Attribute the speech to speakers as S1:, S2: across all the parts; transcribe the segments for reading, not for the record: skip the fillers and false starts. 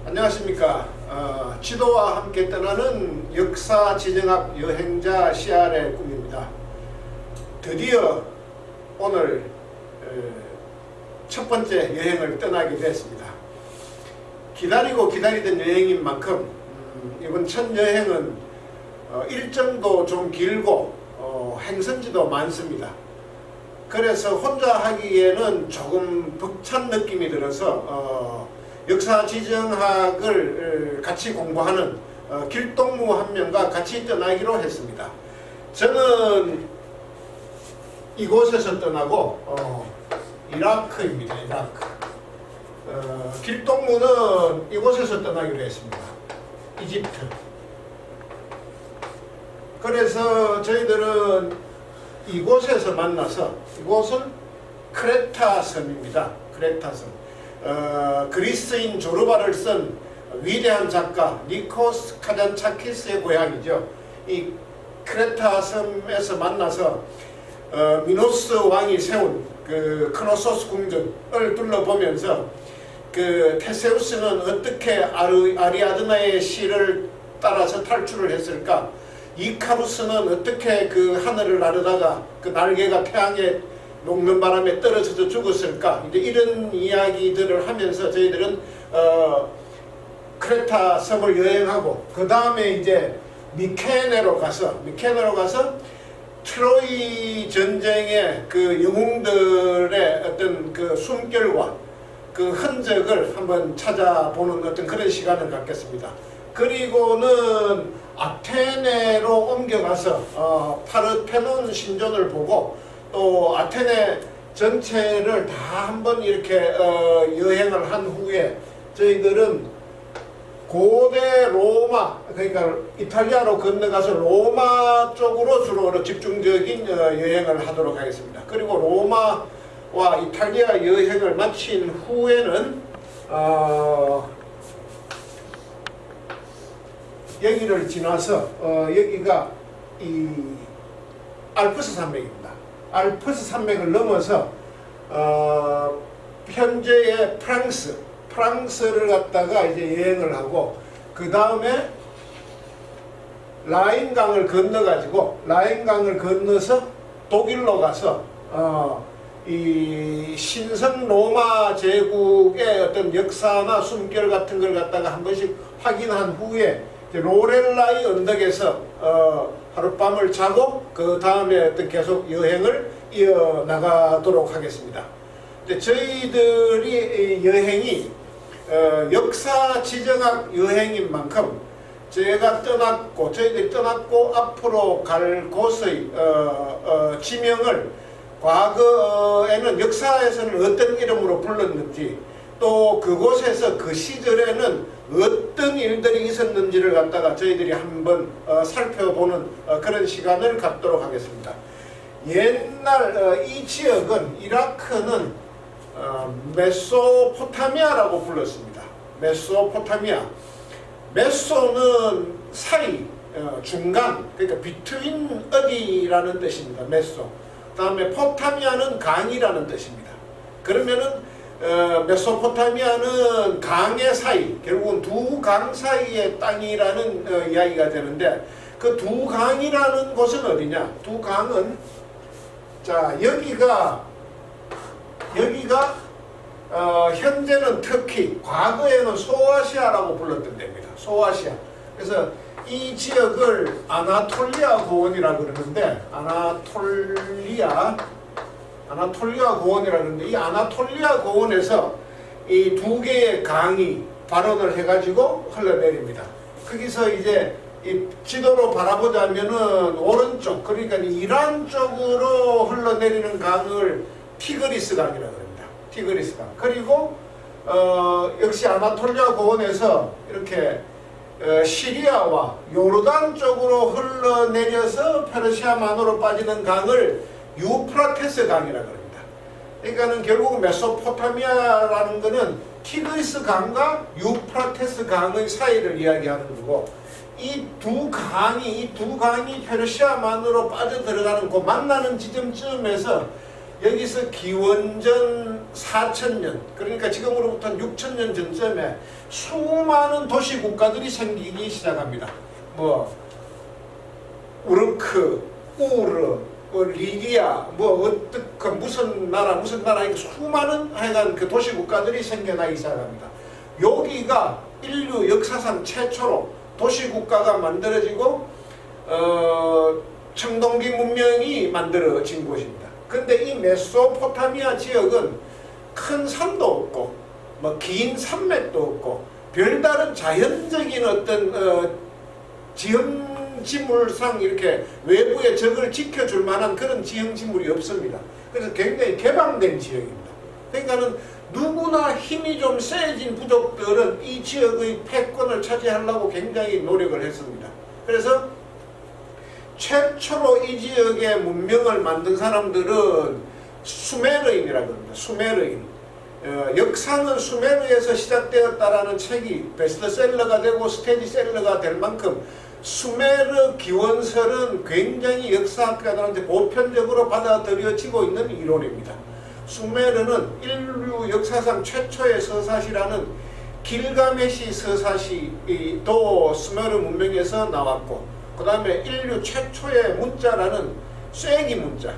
S1: 안녕하십니까. 지도와 함께 떠나는 역사 지정학 여행자 CR의 꿈입니다. 드디어 오늘 첫 번째 여행을 떠나게 됐습니다. 기다리고 기다리던 여행인 만큼 이번 첫 여행은 일정도 좀 길고 행선지도 많습니다. 그래서 혼자 하기에는 조금 벅찬 느낌이 들어서 역사 지정학을 같이 공부하는 길동무 한 명과 같이 떠나기로 했습니다. 저는 이곳에서 떠나고 이라크입니다. 이라크. 길동무는 이곳에서 떠나기로 했습니다. 이집트. 그래서 저희들은 이곳에서 만나서, 이곳은 크레타 섬입니다. 크레타 섬. 그리스인 조르바를 쓴 위대한 작가 니코스 카잔차키스의 고향이죠. 이 크레타 섬에서 만나서 미노스 왕이 세운 그 크노소스 궁전을 둘러보면서 그 테세우스는 어떻게 아리아드나의 시를 따라서 탈출을 했을까? 이카루스는 어떻게 그 하늘을 나르다가 그 날개가 태양에 녹는 바람에 떨어져서 죽었을까? 이제 이런 이야기들을 하면서 저희들은 크레타 섬을 여행하고 그 다음에 이제 미케네로 가서 트로이 전쟁의 그 영웅들의 어떤 그 숨결과 그 흔적을 한번 찾아보는 어떤 그런 시간을 갖겠습니다. 그리고는 아테네로 옮겨가서 파르테논 신전을 보고 또 아테네 전체를 다 한번 이렇게 여행을 한 후에 저희들은 고대 로마, 그러니까 이탈리아로 건너가서 로마 쪽으로 주로 집중적인 여행을 하도록 하겠습니다. 그리고 로마와 이탈리아 여행을 마친 후에는 여기를 지나서 여기가 이 알프스 산맥입니다. 알프스 산맥을 넘어서 현재의 프랑스를 갖다가 이제 여행을 하고 그 다음에 라인강을 건너서 독일로 가서 이 신성 로마 제국의 어떤 역사나 숨결 같은 걸 갖다가 한 번씩 확인한 후에 로렐라이 언덕에서 하룻밤을 자고 그 다음에 어떤 계속 여행을 이어나가도록 하겠습니다. 저희들이 여행이 역사 지정학 여행인 만큼 저희들이 떠났고 앞으로 갈 곳의 지명을 과거에는 역사에서는 어떤 이름으로 불렀는지 또 그곳에서 그 시절에는 어떤 일들이 있었는지를 갖다가 저희들이 한번 살펴보는 그런 시간을 갖도록 하겠습니다. 옛날 이 지역은 이라크는 메소포타미아라고 불렀습니다. 메소포타미아. 메소는 사이, 중간, 그러니까 비트윈 어디라는 뜻입니다. 메소. 그 다음에 포타미아는 강이라는 뜻입니다. 그러면은 메소포타미아는 강의 사이, 결국은 두 강 사이의 땅이라는 이야기가 되는데 그 두 강이라는 곳은 어디냐? 두 강은 자 여기가 현재는 터키, 과거에는 소아시아라고 불렀던 데입니다. 소아시아. 그래서 이 지역을 아나톨리아 고원이라고 그러는데 아나톨리아 고원이라고 하는데 이 아나톨리아 고원에서 이 두 개의 강이 발원을 해가지고 흘러내립니다. 거기서 이제 이 지도로 바라보자면은 오른쪽, 그러니까 이란 쪽으로 흘러내리는 강을 티그리스 강이라고 합니다. 티그리스 강. 그리고 역시 아나톨리아 고원에서 이렇게 시리아와 요르단 쪽으로 흘러내려서 페르시아만으로 빠지는 강을 유프라테스 강이라고 합니다. 그러니까는 결국 메소포타미아라는 것은 티그리스 강과 유프라테스 강의 사이를 이야기하는 거고 이 두 강이 페르시아만으로 빠져들어가는 그 만나는 지점쯤에서 여기서 기원전 4000년, 그러니까 지금으로부터 6000년 전쯤에 수많은 도시 국가들이 생기기 시작합니다. 뭐 우르크, 우르, 뭐 리디아, 뭐 어떻게 무슨 나라 이렇게 수많은 하여간 그 도시 국가들이 생겨나기 시작합니다. 여기가 인류 역사상 최초로 도시 국가가 만들어지고 청동기 문명이 만들어진 곳입니다. 근데 이 메소포타미아 지역은 큰 산도 없고 뭐 긴 산맥도 없고 별다른 자연적인 어떤 지형지물상 이렇게 외부의 적을 지켜줄 만한 그런 지형지물이 없습니다. 그래서 굉장히 개방된 지역입니다. 그러니까는 누구나 힘이 좀 세진 부족들은 이 지역의 패권을 차지하려고 굉장히 노력을 했습니다. 그래서 최초로 이 지역의 문명을 만든 사람들은 수메르인이라고 합니다. 수메르인. 역사는 수메르에서 시작되었다라는 책이 베스트셀러가 되고 스테디셀러가 될 만큼 수메르 기원설은 굉장히 역사학자들한테 보편적으로 받아들여지고 있는 이론입니다. 수메르는 인류 역사상 최초의 서사시라는 길가메시 서사시도 수메르 문명에서 나왔고, 그 다음에 인류 최초의 문자라는 쐐기 문자,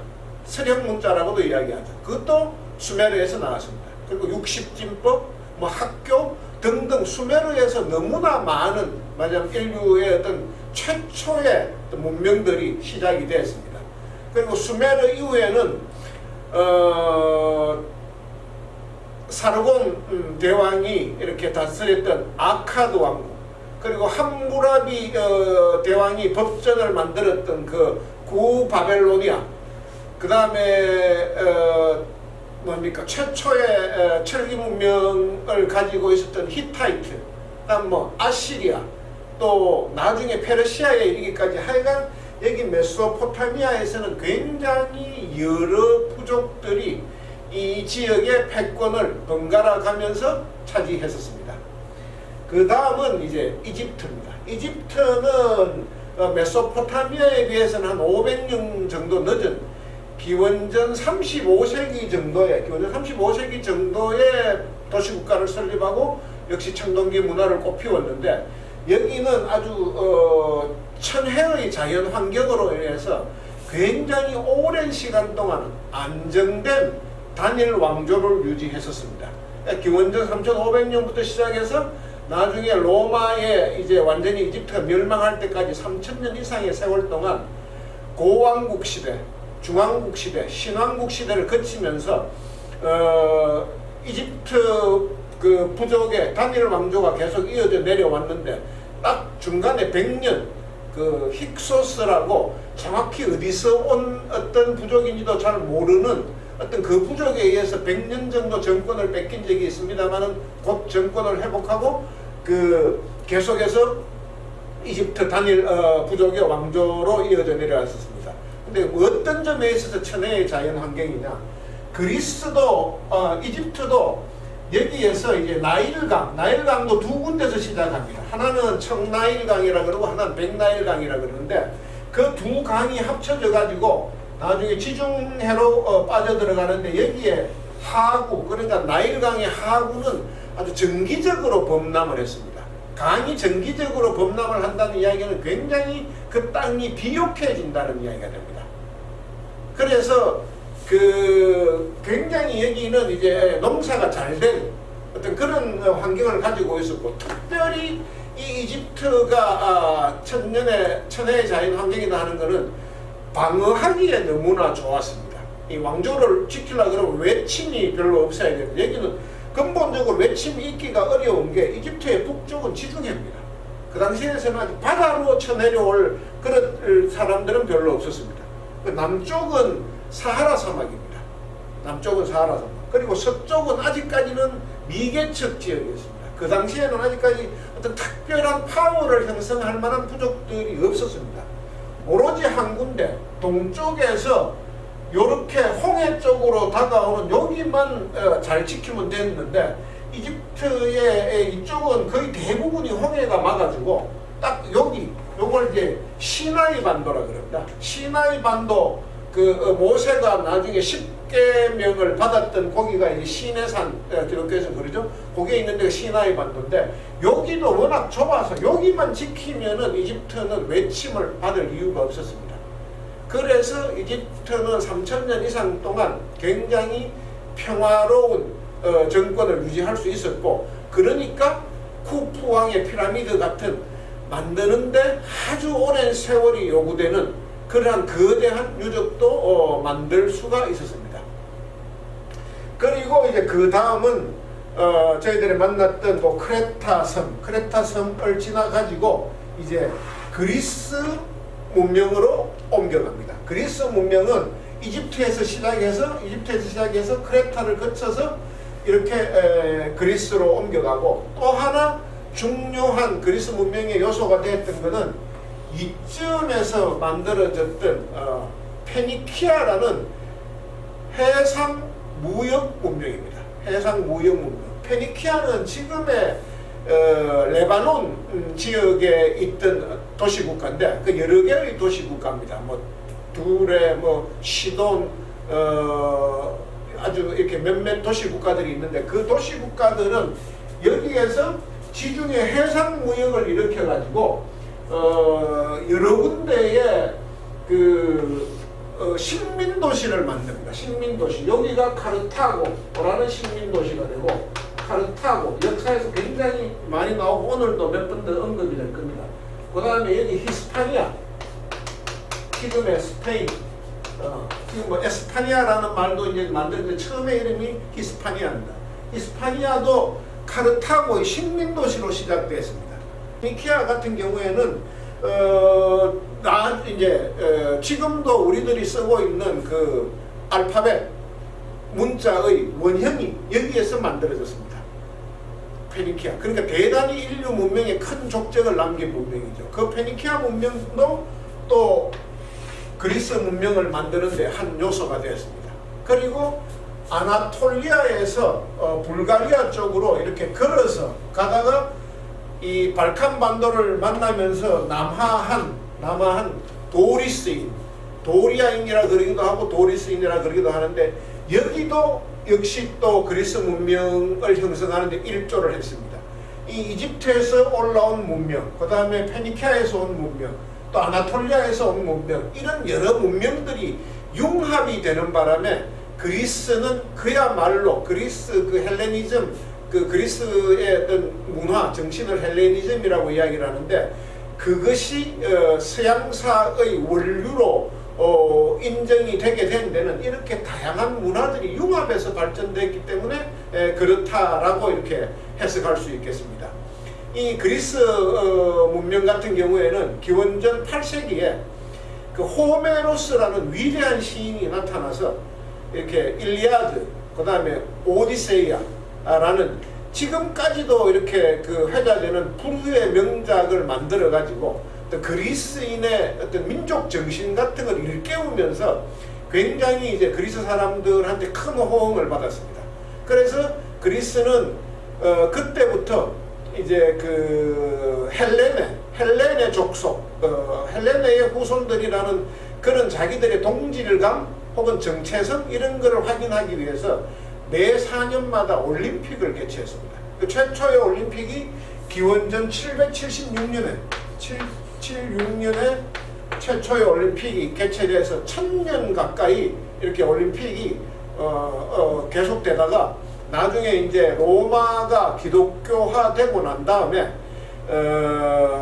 S1: 서령 문자라고도 이야기하죠. 그것도 수메르에서 나왔습니다. 그리고 60진법, 뭐 학교 등등 수메르에서 너무나 많은 마지막 인류의 어떤 최초의 어떤 문명들이 시작이 됐습니다. 그리고 수메르 이후에는 사르곤 대왕이 이렇게 다스렸던 아카드 왕국, 그리고 함무라비 대왕이 법전을 만들었던 그 구바벨로니아, 그 다음에 뭡니까 최초의 철기 문명을 가지고 있었던 히타이트, 그다음 뭐 아시리아, 또 나중에 페르시아에 이르기까지 하여간 여기 메소포타미아에서는 굉장히 여러 부족들이 이 지역의 패권을 번갈아 가면서 차지했었습니다. 그 다음은 이제 이집트입니다. 이집트는 메소포타미아에 비해서는 한 500년 정도 늦은 기원전 35세기 정도의 도시국가를 설립하고 역시 청동기 문화를 꽃피웠는데, 여기는 아주 천혜의 자연 환경으로 인해서 굉장히 오랜 시간 동안 안정된 단일 왕조를 유지했었습니다. 그러니까 기원전 3500년부터 시작해서 나중에 로마에 이제 완전히 이집트가 멸망할 때까지 3000년 이상의 세월 동안 고왕국 시대, 중왕국 시대, 신왕국 시대를 거치면서 이집트 그 부족의 단일 왕조가 계속 이어져 내려왔는데, 딱 중간에 100년 그 힉소스라고 정확히 어디서 온 어떤 부족인지도 잘 모르는 어떤 그 부족에 의해서 100년 정도 정권을 뺏긴 적이 있습니다만은 곧 정권을 회복하고 그 계속해서 이집트 단일 부족의 왕조로 이어져 내려왔었습니다. 근데 어떤 점에 있어서 천혜의 자연 환경이냐, 그리스도 이집트도 여기에서 이제 나일강도 두 군데서 시작합니다. 하나는 청나일강이라 그러고 하나는 백나일강이라 그러는데, 그 두 강이 합쳐져 가지고 나중에 지중해로 빠져들어가는데, 여기에 하구, 그러니까 나일강의 하구는 아주 정기적으로 범람을 했습니다. 강이 정기적으로 범람을 한다는 이야기는 굉장히 그 땅이 비옥해진다는 이야기가 됩니다. 그래서 굉장히 여기는 이제 농사가 잘 된 어떤 그런 환경을 가지고 있었고, 특별히 이 이집트가 천혜의 자연 환경이다 하는 것은 방어하기에 너무나 좋았습니다. 이 왕조를 지키려고 그러면 외침이 별로 없어야 되는데, 여기는 근본적으로 외침이 있기가 어려운 게 이집트의 북쪽은 지중해입니다. 그 당시에서는 아직 바다로 쳐내려올 그런 사람들은 별로 없었습니다. 남쪽은 사하라 사막입니다. 남쪽은 사하라 사막. 그리고 서쪽은 아직까지는 미개척 지역이었습니다. 그 당시에는 아직까지 어떤 특별한 파워를 형성할 만한 부족들이 없었습니다. 오로지 한 군데 동쪽에서 요렇게 홍해 쪽으로 다가오는 여기만 잘 지키면 됐는데, 이집트의 이쪽은 거의 대부분이 홍해가 막아주고 딱 여기 요걸 이제 시나이 반도라 그럽니다. 시나이 반도 그 모세가 나중에 십계명을 받았던 거기가 이제 시내산, 기독교에서 그러죠. 거기에 있는 데가 시나이 반도인데 여기도 워낙 좁아서 여기만 지키면은 이집트는 외침을 받을 이유가 없었습니다. 그래서 이집트는 3000년 이상 동안 굉장히 평화로운 정권을 유지할 수 있었고, 그러니까 쿠프 왕의 피라미드 같은 만드는데 아주 오랜 세월이 요구되는 그러한 거대한 유적도 만들 수가 있었습니다. 그리고 이제 그 다음은 저희들이 만났던 그 크레타 섬을 지나가지고 이제 그리스 문명으로 옮겨갑니다. 그리스 문명은 이집트에서 시작해서 크레타를 거쳐서 이렇게 그리스로 옮겨가고, 또 하나 중요한 그리스 문명의 요소가 되었던 것은 이쯤에서 만들어졌던 페니키아라는 해상 무역 문명입니다. 해상 무역 문명. 페니키아는 지금의 레바논 지역에 있던 도시국가인데 그 여러 개의 도시국가입니다. 뭐 둘에 뭐 시돈 아주 이렇게 몇몇 도시국가들이 있는데 그 도시국가들은 여기에서 지중해 해상 무역을 일으켜 가지고 여러 군데에 그 식민도시를 만듭니다. 식민도시. 여기가 카르타고라는 식민도시가 되고, 카르타고 역사에서 굉장히 많이 나오고 오늘도 몇 번 더 언급이 될 겁니다. 그 다음에 여기 히스파니아, 지금의 스페인, 지금 뭐 에스파니아라는 말도 이제 만드는데 처음에 이름이 히스파니아입니다. 히스파니아도 카르타고의 식민도시로 시작되었습니다. 니케아 같은 경우에는 지금도 우리들이 쓰고 있는 그 알파벳 문자의 원형이 여기에서 만들어졌습니다. 페니키아. 그러니까 대단히 인류 문명에 큰 족적을 남긴 문명이죠. 그 페니키아 문명도 또 그리스 문명을 만드는데 한 요소가 되었습니다. 그리고 아나톨리아에서 불가리아 쪽으로 이렇게 걸어서 가다가 이 발칸 반도를 만나면서 남하한 도리스인, 도리아인이라 그러기도 하고 도리스인이라 그러기도 하는데, 여기도 역시 또 그리스 문명을 형성하는데 일조를 했습니다. 이 이집트에서 올라온 문명, 그 다음에 페니키아에서 온 문명, 또 아나톨리아에서 온 문명, 이런 여러 문명들이 융합이 되는 바람에 그리스는 그야말로 그리스 그 헬레니즘, 그 그리스의 어떤 문화 정신을 헬레니즘이라고 이야기를 하는데, 그것이 서양사의 원류로 인정이 되게 된 데는 이렇게 다양한 문화들이 융합해서 발전됐기 때문에 그렇다라고 이렇게 해석할 수 있겠습니다. 이 그리스 문명 같은 경우에는 기원전 8세기에 그 호메로스라는 위대한 시인이 나타나서 이렇게 일리아드, 그 다음에 오디세이아라는 지금까지도 이렇게 그 회자되는 불후의 명작을 만들어 가지고 그리스인의 어떤 민족 정신 같은 걸 일깨우면서 굉장히 이제 그리스 사람들한테 큰 호응을 받았습니다. 그래서 그리스는 그때부터 이제 그 헬레네 족속, 헬레네의 후손들이라는 그런 자기들의 동질감 혹은 정체성 이런 거를 확인하기 위해서 매 4년마다 올림픽을 개최했습니다. 그 최초의 올림픽이 기원전 776년에 최초의 올림픽이 개최돼서 1000년 가까이 이렇게 올림픽이 계속되다가 나중에 이제 로마가 기독교화되고 난 다음에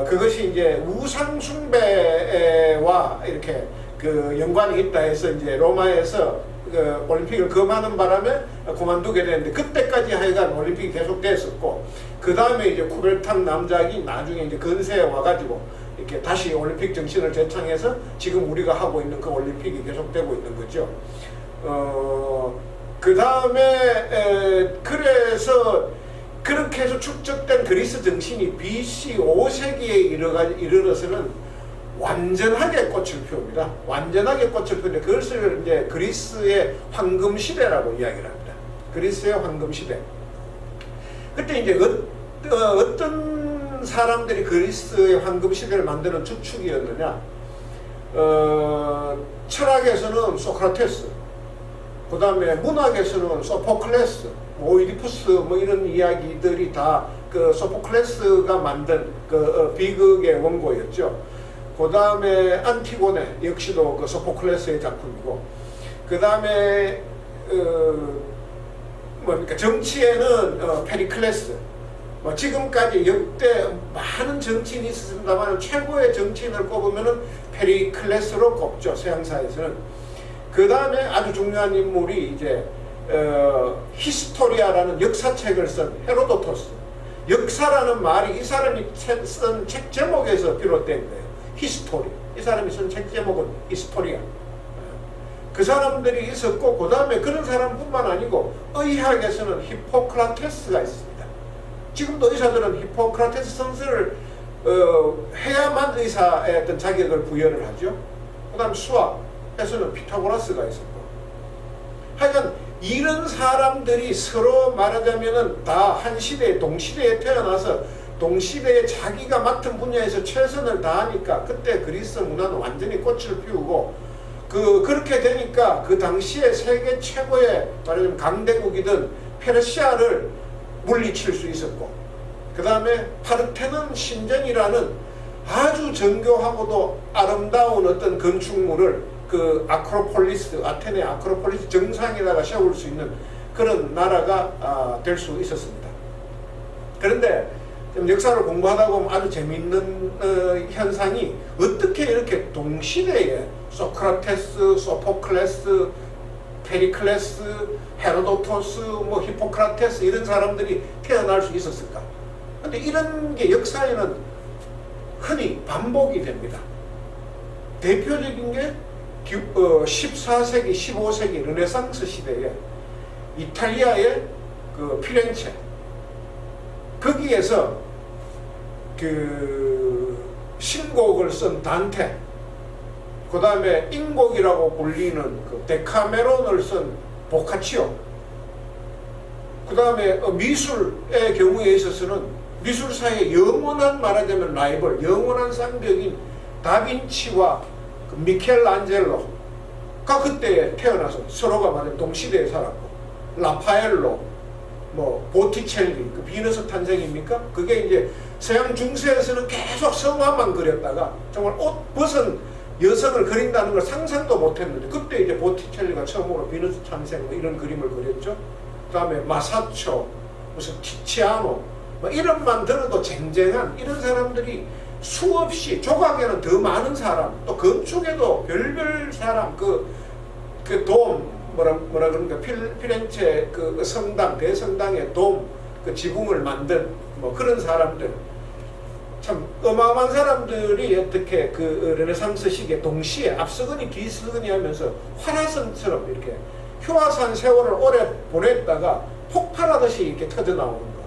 S1: 그것이 이제 우상 숭배와 이렇게 그 연관이 있다 해서 이제 로마에서 그 올림픽을 금하는 바람에 그만두게 되는데, 그때까지 하여간 올림픽이 계속됐었고, 그 다음에 이제 쿠벨탕 남작이 나중에 이제 근세에 와가지고 이렇게 다시 올림픽 정신을 재창해서 지금 우리가 하고 있는 그 올림픽이 계속되고 있는 거죠. 그 다음에 그래서 그렇게 해서 축적된 그리스 정신이 BC 5세기에 이르러서는 완전하게 꽃을 피웁니다. 완전하게 꽃을 피우는데 그것을 이제 그리스의 황금 시대라고 이야기를 합니다. 그리스의 황금 시대. 그때 이제 어떤 사람들이 그리스의 황금 시대를 만드는 주축이었느냐? 철학에서는 소크라테스, 그 다음에 문학에서는 소포클레스, 오이디푸스 뭐 이런 이야기들이 다 그 소포클레스가 만든 그 비극의 원고였죠. 그 다음에 안티고네 역시도 그 소포클레스의 작품이고, 그 다음에 뭡니까 정치에는 페리클레스. 뭐 지금까지 역대 많은 정치인이 있었습니다만 최고의 정치인을 꼽으면은 페리클레스로 꼽죠, 서양사에서는. 그 다음에 아주 중요한 인물이 이제 히스토리아라는 역사책을 쓴 헤로도토스. 역사라는 말이 이 사람이 쓴 책 제목에서 비롯된 거예요. 히스토리. 이 사람이 쓴 책 제목은 히스토리아. 그 사람들이 있었고, 그 다음에 그런 사람뿐만 아니고 의학에서는 히포크라테스가 있습니다. 지금도 의사들은 히포크라테스 선서를 해야만 의사의 어떤 자격을 부여를 하죠. 그 다음 수학에서는 피타고라스가 있었고, 하여간 이런 사람들이 서로 말하자면은 다 한 시대에 동시대에 태어나서 동시대에 자기가 맡은 분야에서 최선을 다하니까 그때 그리스 문화는 완전히 꽃을 피우고, 그렇게 되니까 그 당시에 세계 최고의 말하자면 강대국이던 페르시아를 물리칠 수 있었고, 그 다음에 파르테논 신전이라는 아주 정교하고도 아름다운 어떤 건축물을 그 아크로폴리스, 아테네 아크로폴리스 정상에다가 세울 수 있는 그런 나라가 될 수 있었습니다. 그런데 좀 역사를 공부하다 보면 아주 재미있는 현상이, 어떻게 이렇게 동시대에 소크라테스, 소포클레스, 페리클레스, 헤로도토스, 뭐 히포크라테스 이런 사람들이 태어날 수 있었을까? 근데 이런 게 역사에는 흔히 반복이 됩니다. 대표적인 게 14세기, 15세기 르네상스 시대에 이탈리아의 그 피렌체, 거기에서 그 신곡을 쓴 단테, 그 다음에 인곡이라고 불리는 그 데카메론을 쓴 보카치오, 그 다음에 미술의 경우에 있어서는 미술사의 영원한 말하자면 라이벌, 영원한 상벽인 다빈치와 그 미켈란젤로가 그때 태어나서 서로가 말하자면 동시대에 살았고, 라파엘로, 뭐 보티첼리, 그 비너스 탄생입니까? 그게 이제 서양 중세에서는 계속 성화만 그렸다가 정말 옷 벗은 여성을 그린다는 걸 상상도 못했는데, 그때 이제 보티첼리가 처음으로 비너스 탄생 뭐 이런 그림을 그렸죠. 그 다음에 마사초, 무슨 티치아노, 뭐 이름만 들어도 쟁쟁한 이런 사람들이 수없이, 조각에는 더 많은 사람, 또 건축에도 별별 사람, 그 돔, 뭐라 그런가, 피렌체 그 성당, 대성당의 돔, 그 지붕을 만든 뭐 그런 사람들, 참 어마어마한 사람들이 어떻게 그 르네상스 시기에 동시에 앞서거니 뒤서거니 하면서 화라선처럼 이렇게 휴화산 세월을 오래 보냈다가 폭발하듯이 이렇게 터져 나오는 거.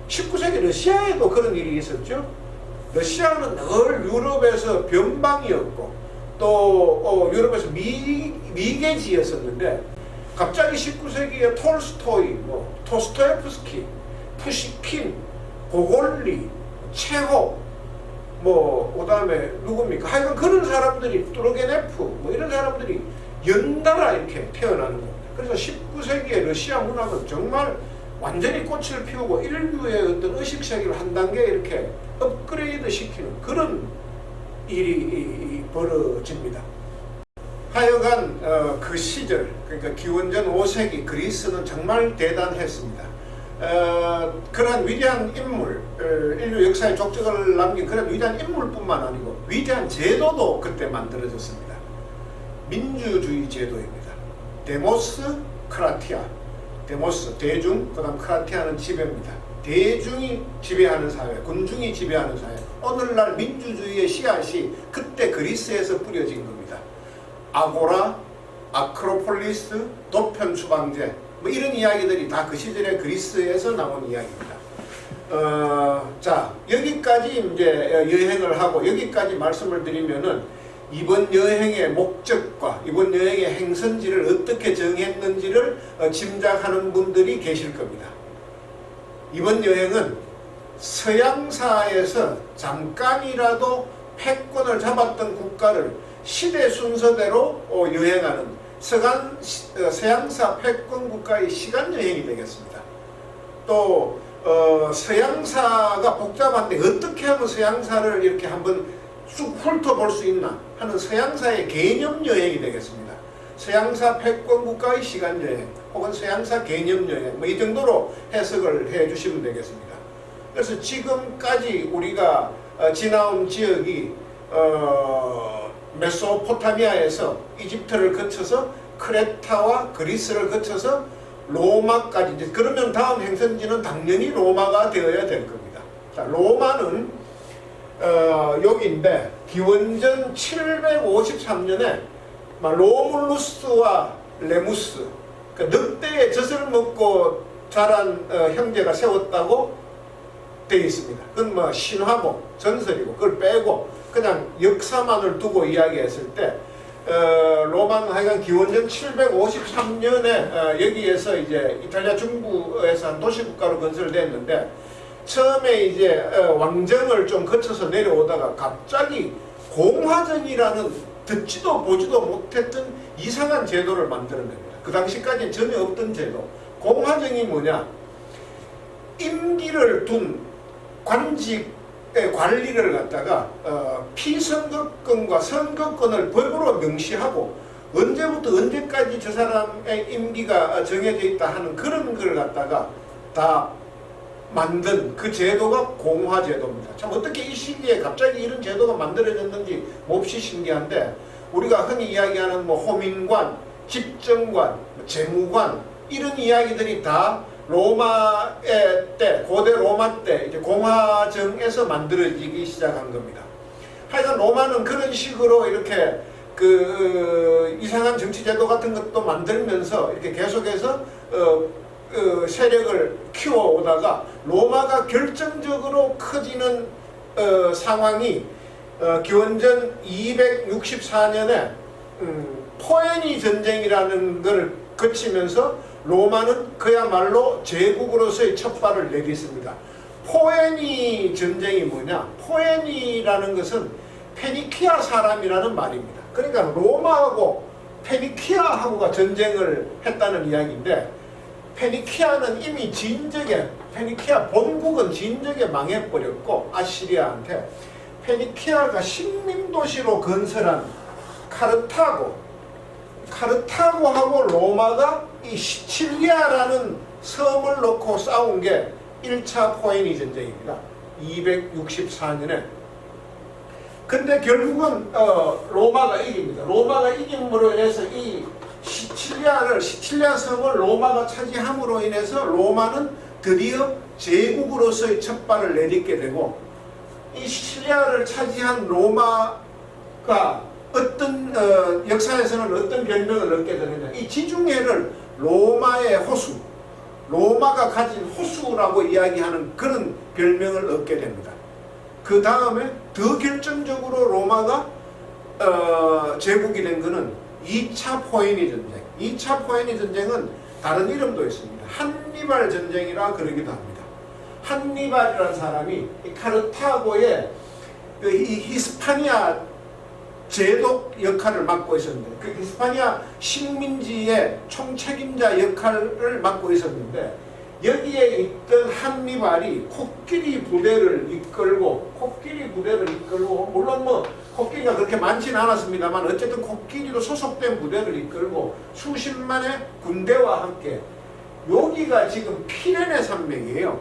S1: 19세기 러시아에도 그런 일이 있었죠. 러시아는 늘 유럽에서 변방이었고 또 유럽에서 미개지였었는데, 갑자기 19세기에 톨스토이, 뭐 토스토예프스키, 푸시킨, 고골리, 체호, 뭐 그다음에 누굽니까? 하여간 그런 사람들이, 뚜르게네프 뭐 이런 사람들이 연달아 이렇게 태어나는 겁니다. 그래서 19세기의 러시아 문학은 정말 완전히 꽃을 피우고 인류의 어떤 의식세계를 한 단계 이렇게 업그레이드 시키는 그런 일이 벌어집니다. 하여간 그 시절, 그러니까 기원전 5세기 그리스는 정말 대단했습니다. 그런 위대한 인물, 인류 역사의 족적을 남긴 그런 위대한 인물뿐만 아니고 위대한 제도도 그때 만들어졌습니다. 민주주의 제도입니다. 데모스, 크라티아. 데모스, 대중, 그 다음 크라티아는 지배입니다. 대중이 지배하는 사회, 군중이 지배하는 사회. 오늘날 민주주의의 씨앗이 그때 그리스에서 뿌려진 겁니다. 아고라, 아크로폴리스, 도편수방제, 뭐 이런 이야기들이 다 그 시절의 그리스에서 나온 이야기입니다. 자, 여기까지 이제 여행을 하고 여기까지 말씀을 드리면은 이번 여행의 목적과 이번 여행의 행선지를 어떻게 정했는지를 짐작하는 분들이 계실 겁니다. 이번 여행은 서양사에서 잠깐이라도 패권을 잡았던 국가를 시대 순서대로 여행하는 서양사 패권 국가의 시간 여행이 되겠습니다. 또 서양사가 복잡한데 어떻게 하면 서양사를 이렇게 한번 쑥 훑어볼 수 있나 하는 서양사의 개념 여행이 되겠습니다. 서양사 패권 국가의 시간 여행 혹은 서양사 개념 여행 뭐 이 정도로 해석을 해 주시면 되겠습니다. 그래서 지금까지 우리가 지나온 지역이 메소포타미아에서 이집트를 거쳐서 크레타와 그리스를 거쳐서 로마까지, 이제 그러면 다음 행선지는 당연히 로마가 되어야 될 겁니다. 자, 로마는 여기인데 기원전 753년에 로물루스와 레무스, 그러니까 늑대의 젖을 먹고 자란 형제가 세웠다고 되어 있습니다. 그건 뭐 신화고 전설이고 그걸 빼고 그냥 역사만을 두고 이야기했을 때 로마는 하여간 기원전 753년에 여기에서 이제 이탈리아 중부에서 한 도시국가로 건설됐는데 처음에 이제 왕정을 좀 거쳐서 내려오다가 갑자기 공화정이라는 듣지도 보지도 못했던 이상한 제도를 만들어냅니다. 그 당시까지는 전혀 없던 제도. 공화정이 뭐냐? 임기를 둔 관직의 관리를 갖다가 피선거권과 선거권을 법으로 명시하고 언제부터 언제까지 저 사람의 임기가 정해져 있다 하는 그런 걸 갖다가 다 만든 그 제도가 공화제도입니다. 참 어떻게 이 시기에 갑자기 이런 제도가 만들어졌는지 몹시 신기한데 우리가 흔히 이야기하는 뭐 호민관, 집정관, 재무관 이런 이야기들이 다 로마의 때, 고대 로마 때 이제 공화정에서 만들어지기 시작한 겁니다. 하여간 로마는 그런 식으로 이렇게 이상한 정치제도 같은 것도 만들면서 이렇게 계속해서 세력을 키워오다가 로마가 결정적으로 커지는 상황이 기원전 264년에 포에니 전쟁이라는 걸 거치면서 로마는 그야말로 제국으로서의 첫 발을 내딛습니다. 포에니 전쟁이 뭐냐? 포에니라는 것은 페니키아 사람이라는 말입니다. 그러니까 로마하고 페니키아하고가 전쟁을 했다는 이야기인데 페니키아는 이미 진적에 페니키아 본국은 진적에 망해버렸고 아시리아한테 페니키아가 식민도시로 건설한 카르타고하고 로마가 이 시칠리아라는 섬을 놓고 싸운 게 1차 포에니 전쟁입니다. 264년에. 근데 결국은 로마가 이깁니다. 로마가 이김으로 인해서 이 시칠리아 섬을 로마가 차지함으로 인해서 로마는 드디어 제국으로서의 첫 발을 내딛게 되고 이 시칠리아를 차지한 로마가 어떤 역사에서는 어떤 별명을 얻게 되느냐, 이 지중해를 로마의 호수, 로마가 가진 호수라고 이야기하는 그런 별명을 얻게 됩니다. 그 다음에 더 결정적으로 로마가 제국이 된 것은 2차 포에니 전쟁. 2차 포에니 전쟁은 다른 이름도 있습니다. 한니발 전쟁이라 그러기도 합니다. 한니발이라는 사람이 이 카르타고의 이 히스파니아 제독 역할을 맡고 있었는데 그 히스파니아 식민지의 총책임자 역할을 맡고 있었는데 여기에 있던 한니발이 코끼리 부대를 이끌고 물론 뭐 코끼리가 그렇게 많지는 않았습니다만 어쨌든 코끼리로 소속된 부대를 이끌고 수십만의 군대와 함께 여기가 지금 피레네 산맥이에요.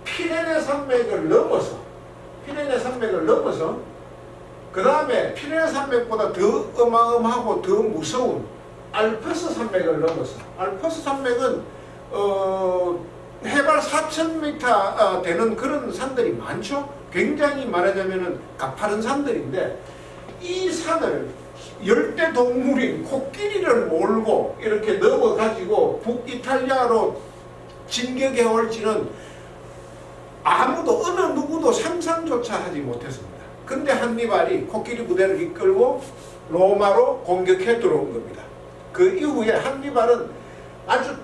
S1: 피레네 산맥을 넘어서 그 다음에 피레네 산맥보다 더 어마어마하고 더 무서운 알프스 산맥을 넘어서 알프스 산맥은 해발 4,000m 되는 그런 산들이 많죠. 굉장히 말하자면 가파른 산들인데 이 산을 열대 동물인 코끼리를 몰고 이렇게 넘어가지고 북이탈리아로 진격해 올지는 아무도 어느 누구도 상상조차 하지 못했습니다. 근데 한니발이 코끼리 부대를 이끌고 로마로 공격해 들어온 겁니다. 그 이후에 한니발은 아주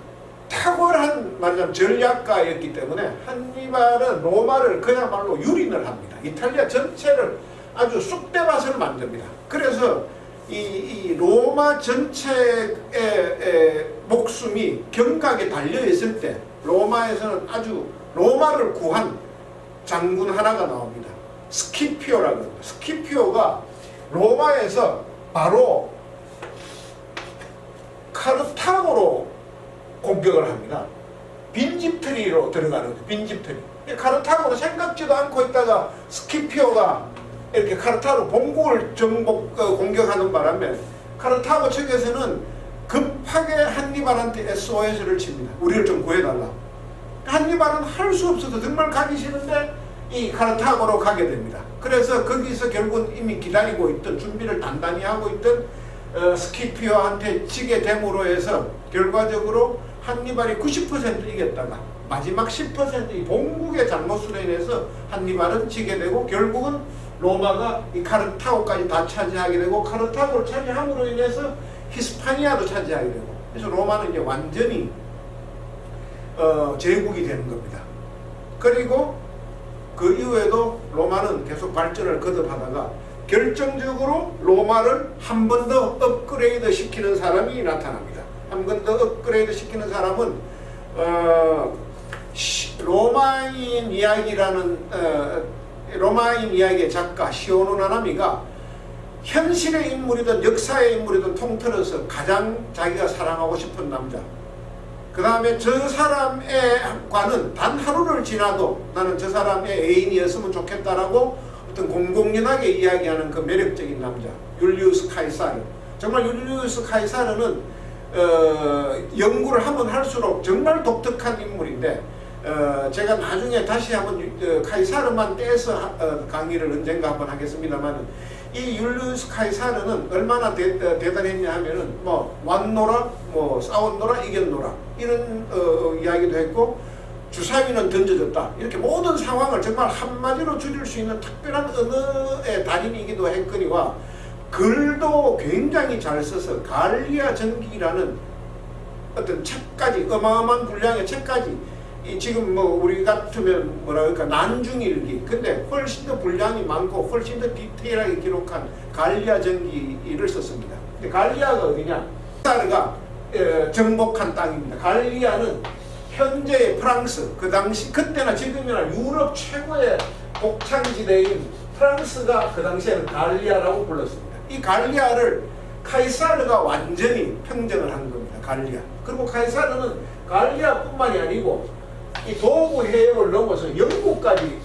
S1: 탁월한 말하자면 전략가였기 때문에 한니발은 로마를 그야말로 유린을 합니다. 이탈리아 전체를 아주 쑥대밭을 만듭니다. 그래서 이 로마 전체의 목숨이 경각에 달려 있을 때 로마에서는 아주 로마를 구한 장군 하나가 나옵니다. 스키피오라고 합니다. 스키피오가 로마에서 바로 카르타고로 공격을 합니다. 빈집터리로 들어가는 거죠. 빈집터리. 카르타고로 생각지도 않고 있다가 스키피오가 이렇게 카르타고 본국을 공격하는 바람에 카르타고 측에서는 급하게 한니발한테 SOS를 칩니다. 우리를 좀 구해달라. 한니발은 할 수 없어서 정말 가기 싫은데 이 카르타고로 가게 됩니다. 그래서 거기서 결국은 이미 기다리고 있던 준비를 단단히 하고 있던 스키피오한테 지게 됨으로 해서 결과적으로 한니발이 90% 이겼다가 마지막 10%이 본국의 잘못으로 인해서 한니발은 지게 되고 결국은 로마가 이 카르타고까지 다 차지하게 되고 카르타고를 차지함으로 인해서 히스파니아도 차지하게 되고 그래서 로마는 이제 완전히 제국이 되는 겁니다. 그리고 그 이후에도 로마는 계속 발전을 거듭하다가 결정적으로 로마를 한 번 더 업그레이드 시키는 사람이 나타납니다. 한 번 더 업그레이드 시키는 사람은 로마인 이야기의 작가 시오노 나나미가 현실의 인물이든 역사의 인물이든 통틀어서 가장 자기가 사랑하고 싶은 남자. 그 다음에 저 사람과는 단 하루를 지나도 나는 저 사람의 애인이었으면 좋겠다라고 어떤 공공연하게 이야기하는 그 매력적인 남자 율리우스 카이사르. 정말 율리우스 카이사르는 연구를 하면 할수록 정말 독특한 인물인데 제가 나중에 다시 한번 카이사르만 떼서 강의를 언젠가 한번 하겠습니다만 이 율리우스 카이사르는 얼마나 대단했냐 하면은 뭐 왔노라 뭐 싸웠노라 이겼노라 이런 이야기도 했고 주사위는 던져졌다 이렇게 모든 상황을 정말 한마디로 줄일 수 있는 특별한 언어의 달인이기도 했거니와 글도 굉장히 잘 써서 갈리아 전기라는 어떤 책까지 어마어마한 분량의 책까지 지금 뭐 우리 같으면 뭐라 그럴까 난중일기 근데 훨씬 더 분량이 많고 훨씬 더 디테일하게 기록한 갈리아 전기를 썼습니다. 근데 갈리아가 어디냐? 카이사르가 정복한 땅입니다. 갈리아는 현재의 프랑스 그 당시 그때나 지금이나 유럽 최고의 곡창지대인 프랑스가 그 당시에는 갈리아라고 불렀습니다. 이 갈리아를 카이사르가 완전히 평정을 한 겁니다. 갈리아. 그리고 카이사르는 갈리아뿐만이 아니고 이 도구 해역을 넘어서 영국까지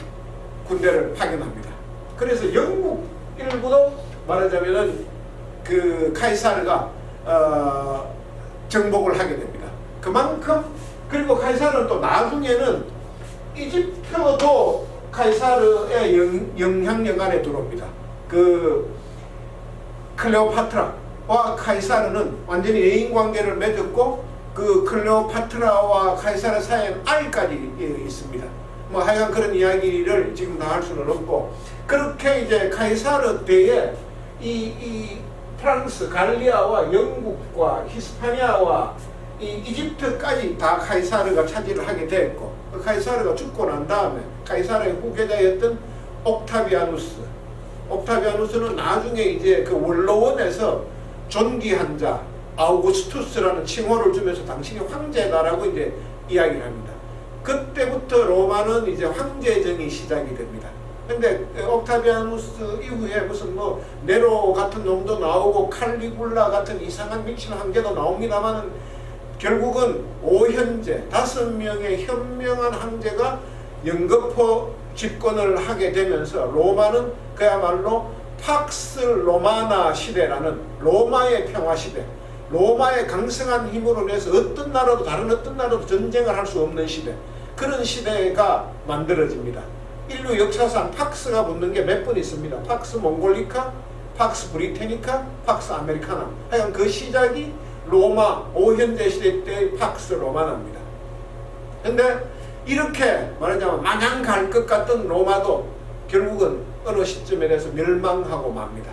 S1: 군대를 파견합니다. 그래서 영국 일부도 말하자면은 그 카이사르가 정복을 하게 됩니다. 그만큼 그리고 카이사르는 또 나중에는 이집트도 카이사르의 영향력 안에 들어옵니다. 그 클레오파트라와 카이사르는 완전히 애인 관계를 맺었고 그 클레오파트라와 카이사르 사이에는 아이까지 있습니다. 뭐 하여간 그런 이야기를 지금 다 할 수는 없고 그렇게 이제 카이사르 때에 이 프랑스, 갈리아와 영국과 히스파니아와 이 이집트까지 다 카이사르가 차지를 하게 됐고 그 카이사르가 죽고 난 다음에 카이사르의 후계자였던 옥타비아누스는 나중에 이제 그 원로원에서 존귀한 자 아우구스투스라는 칭호를 주면서 당신이 황제다라고 이제 이야기를 합니다. 그때부터 로마는 이제 황제정이 시작이 됩니다. 근데 옥타비아누스 이후에 무슨 뭐 네로 같은 놈도 나오고 칼리굴라 같은 이상한 미친 황제도 나옵니다만은 결국은 5현제 5명의 현명한 황제가 연거푸 집권을 하게 되면서 로마는 그야말로 팍스 로마나 시대라는 로마의 평화 시대 로마의 강성한 힘으로 인해서 어떤 나라도 다른 어떤 나라도 전쟁을 할 수 없는 시대 그런 시대가 만들어집니다. 인류 역사상 팍스가 붙는 게 몇 번 있습니다. 팍스 몽골리카, 팍스 브리테니카, 팍스 아메리카나 하여간 그 시작이 로마 5현대 시대 때의 팍스 로마나입니다. 근데 이렇게 말하자면 마냥 갈 것 같던 로마도 결국은 어느 시점에 대해서 멸망하고 맙니다.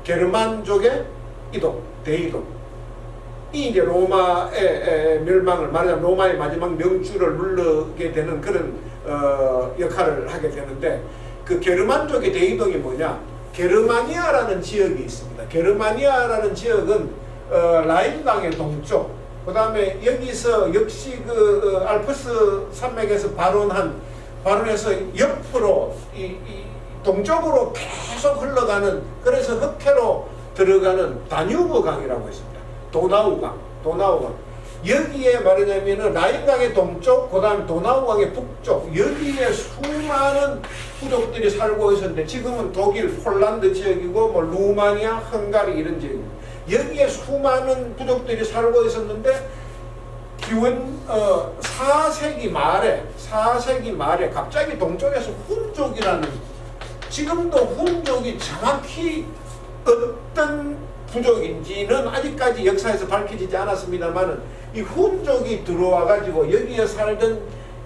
S1: 게르만족의 이동, 대이동 이 이제 로마의 멸망을 말하자면 로마의 마지막 명주를 누르게 되는 그런 역할을 하게 되는데 그 게르만족의 대이동이 뭐냐? 게르마니아라는 지역이 있습니다. 게르마니아라는 지역은 라인강의 동쪽, 그 다음에 여기서 역시 그 알프스 산맥에서 발원해서 옆으로 이 동쪽으로 계속 흘러가는, 그래서 흑해로 들어가는 다뉴브 강이라고 있습니다. 도나우강. 여기에 말하자면은 라인강의 동쪽, 그 다음에 도나우강의 북쪽, 여기에 수많은 부족들이 살고 있었는데, 지금은 독일, 폴란드 지역이고 뭐 루마니아, 헝가리 이런 지역입니다. 여기에 수많은 부족들이 살고 있었는데, 기원 4세기 말에 갑자기 동쪽에서 훈족이라는, 지금도 훈족이 정확히 어떤 부족인지는 아직까지 역사에서 밝혀지지 않았습니다만은, 이 훈족이 들어와 가지고 여기에 살던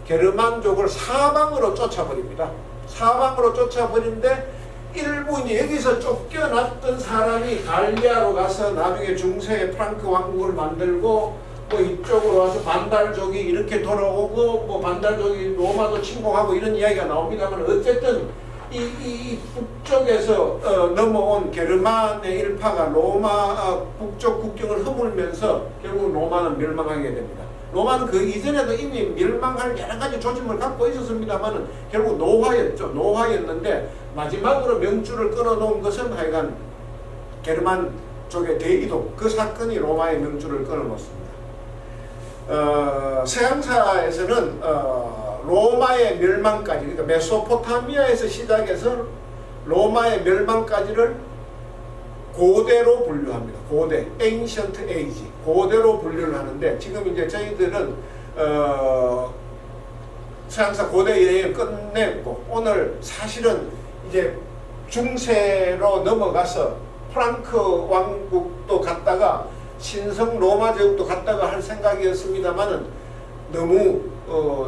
S1: 게르만족을 사방으로 쫓아버립니다. 사방으로 쫓아버리는데, 일부 이제 여기서 쫓겨났던 사람이 갈리아로 가서 나중에 중세의 프랑크 왕국을 만들고, 뭐 이쪽으로 와서 반달족이 이렇게 돌아오고, 뭐 반달족이 로마도 침공하고 이런 이야기가 나옵니다만, 어쨌든 이 북쪽에서 넘어온 게르만의 일파가 로마 북쪽 국경을 허물면서 결국 로마는 멸망하게 됩니다. 로마는 그 이전에도 이미 멸망할 여러 가지 조짐을 갖고 있었습니다만은 결국 노화였는데 마지막으로 명줄을 끊어놓은 것은 하여간 게르만 쪽의 대이동, 그 사건이 로마의 명줄을 끊어놓습니다. 서양사에서는 로마의 멸망까지, 그러니까 메소포타미아에서 시작해서 로마의 멸망까지를 고대로 분류합니다. 고대, ancient age, 고대로 분류를 하는데, 지금 이제 저희들은 서양사 고대 여행을 끝냈고, 오늘 사실은 이제 중세로 넘어가서 프랑크 왕국도 갔다가 신성 로마 제국도 갔다가 할 생각이었습니다만은, 너무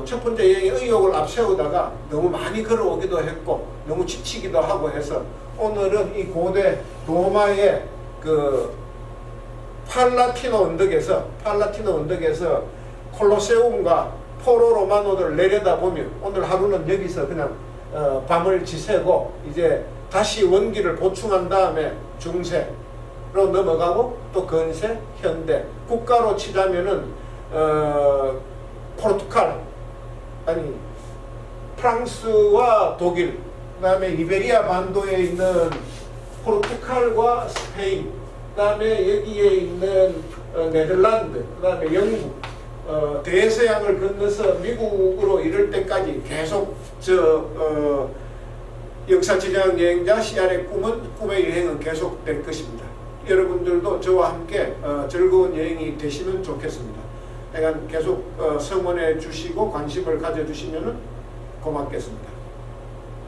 S1: 첫 번째 여행의 의욕을 앞세우다가 너무 많이 걸어오기도 했고 너무 지치기도 하고 해서, 오늘은 이 고대 로마의 그 팔라티노 언덕에서 콜로세움과 포로 로마노를 내려다보면, 오늘 하루는 여기서 그냥 밤을 지새고 이제 다시 원기를 보충한 다음에 중세로 넘어가고, 또 근세, 현대, 국가로 치자면은 포르투갈, 아니 프랑스와 독일, 그 다음에 이베리아 반도에 있는 포르투갈과 스페인, 그 다음에 여기에 있는 네덜란드, 그 다음에 영국, 대서양을 건너서 미국으로 이를 때까지 계속 역사 지정 여행자 CR의 꿈의 여행은 계속될 것입니다. 여러분들도 저와 함께 즐거운 여행이 되시면 좋겠습니다. 계속 성원해 주시고 관심을 가져주시면 고맙겠습니다.